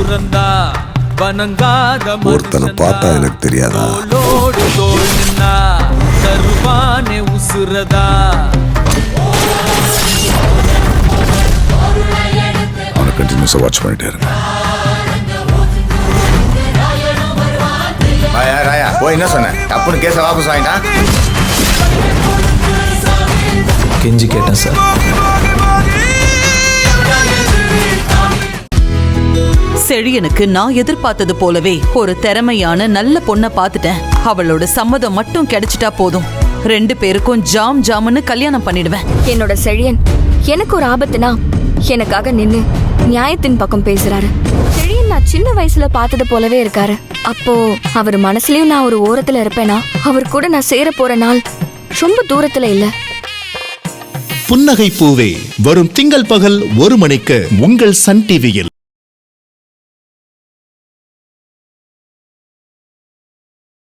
துறந்தா வணங்காத ஒருத்தனை பார்த்தா எனக்கு தெரியாதா? தோளோடு தோள் நின்னா தருவானே உசுரதா. அவனை கண்டினியூஸா வாட்ச் பண்ணிட்டே இருங்க. ராயா போய் என்ன சொன்ன? தப்புன்னு கேஸை வாபஸ் வாங்கிட்டான். கெஞ்சி கேட்டேன் சார். செழியனுக்கு நான் எதிர்பார்த்தது போலவே ஒரு திறமையான நல்ல பொண்ணை பார்த்துட்டேன். அவளோட சம்மதம் மட்டும் கிடைச்சிட்டா போதும், 2 பேருக்கும் ஜாம் ஜாமுன்னு கல்யாணம் பண்ணிடுவேன். என்னோட செழியன் எனக்கு ஒரு ஆபத்துனா எனக்காக நின்னு நியாயத்தின் பக்கம் பேசுறாரு. செழியன் நான் சின்ன வயசுல பார்த்தது போலவே இருக்காரு. அப்போ அவர் மனசுலயும் நான் ஒரு ஓரத்துல இருப்பேனா? அவர் கூட நான் சேர போற நாள் ரொம்ப தூரத்துல இல்ல. புன்னகை பூவே வரும் திங்கள் பகல் 1 மணிக்கு உங்கள் சன் டிவியில்.